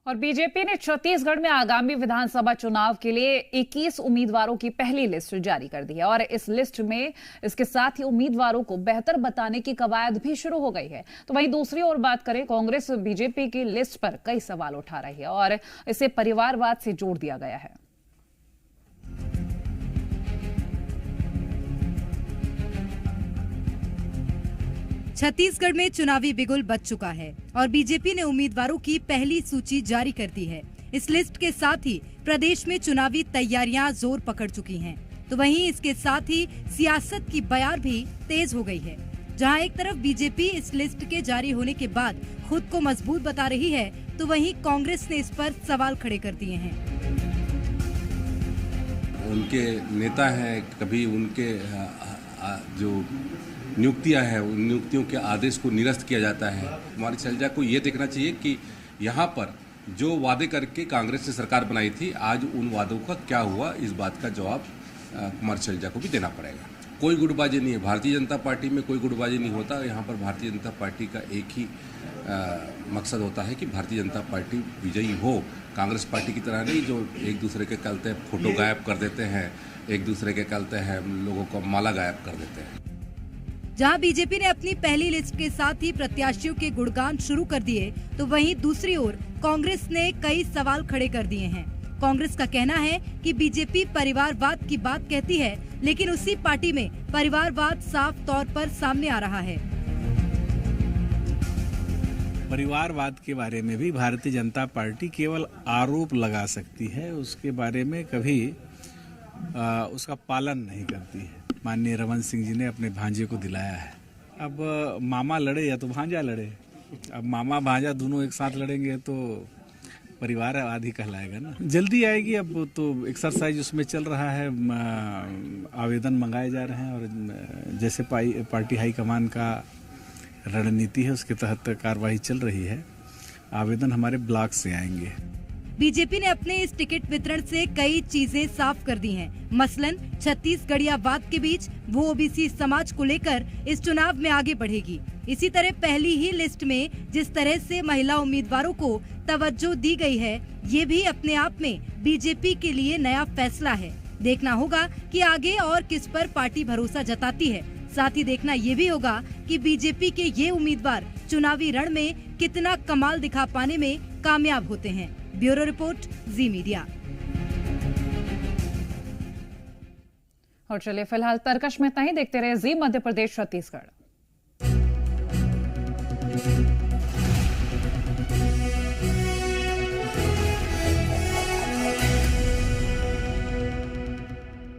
और बीजेपी ने छत्तीसगढ़ में आगामी विधानसभा चुनाव के लिए 21 उम्मीदवारों की पहली लिस्ट जारी कर दी है और इस लिस्ट में इसके साथ ही उम्मीदवारों को बेहतर बताने की कवायद भी शुरू हो गई है। तो वहीं दूसरी ओर बात करें, कांग्रेस बीजेपी की लिस्ट पर कई सवाल उठा रही है और इसे परिवारवाद से जोड़ दिया गया है। छत्तीसगढ़ में चुनावी बिगुल बज चुका है और बीजेपी ने उम्मीदवारों की पहली सूची जारी कर दी है। इस लिस्ट के साथ ही प्रदेश में चुनावी तैयारियां जोर पकड़ चुकी हैं। तो वहीं इसके साथ ही सियासत की बयार भी तेज हो गई है। जहां एक तरफ बीजेपी इस लिस्ट के जारी होने के बाद खुद को मजबूत बता रही है, तो वहीं कांग्रेस ने इस पर सवाल खड़े कर दिए हैं। उनके नेता हैं, कभी उनके जो नियुक्तियां हैं, उन नियुक्तियों के आदेश को निरस्त किया जाता है। कुमार शैलजा को ये देखना चाहिए कि यहाँ पर जो वादे करके कांग्रेस ने सरकार बनाई थी, आज उन वादों का क्या हुआ, इस बात का जवाब कुमार शैलजा को भी देना पड़ेगा। कोई गुटबाजी नहीं है, भारतीय जनता पार्टी में कोई गुटबाजी नहीं होता। यहाँ पर भारतीय जनता पार्टी का एक ही मकसद होता है कि भारतीय जनता पार्टी विजयी हो। कांग्रेस पार्टी की तरह नहीं जो एक दूसरे के चलते फोटो गायब कर देते हैं, एक दूसरे के चलते हैं लोगों को माला गायब कर देते हैं। जहां बीजेपी ने अपनी पहली लिस्ट के साथ ही प्रत्याशियों के गुणगान शुरू कर दिए, तो वहीं दूसरी ओर कांग्रेस ने कई सवाल खड़े कर दिए हैं। कांग्रेस का कहना है कि बीजेपी परिवारवाद की बात कहती है, लेकिन उसी पार्टी में परिवारवाद साफ तौर पर सामने आ रहा है। परिवारवाद के बारे में भी भारतीय जनता पार्टी केवल आरोप लगा सकती है, उसके बारे में कभी उसका पालन नहीं करती है। माननीय रमन सिंह जी ने अपने भांजे को दिलाया है। अब मामा लड़े या तो भांजा लड़े, अब मामा भांजा दोनों एक साथ लड़ेंगे तो परिवारवाद ही कहलाएगा ना। जल्दी आएगी, अब तो एक्सरसाइज उसमें चल रहा है, आवेदन मंगाए जा रहे हैं और जैसे पार्टी हाईकमान का रणनीति है उसके तहत कार्रवाई चल रही है। आवेदन हमारे ब्लॉक से आएंगे। बीजेपी ने अपने इस टिकट वितरण से कई चीजें साफ कर दी हैं। मसलन छत्तीसगढ़ियावाद के बीच वो ओबीसी समाज को लेकर इस चुनाव में आगे बढ़ेगी। इसी तरह पहली ही लिस्ट में जिस तरह से महिला उम्मीदवारों को तवज्जो दी गई है, ये भी अपने आप में बीजेपी के लिए नया फैसला है। देखना होगा कि आगे और किस पर पार्टी भरोसा जताती है। साथ ही देखना ये भी होगा कि बीजेपी के ये उम्मीदवार चुनावी रण में कितना कमाल दिखा पाने में कामयाब होते हैं। ब्यूरो रिपोर्ट, जी मीडिया। और चलिए फिलहाल तर्कश में इतना ही। देखते रहे जी मध्य प्रदेश छत्तीसगढ़।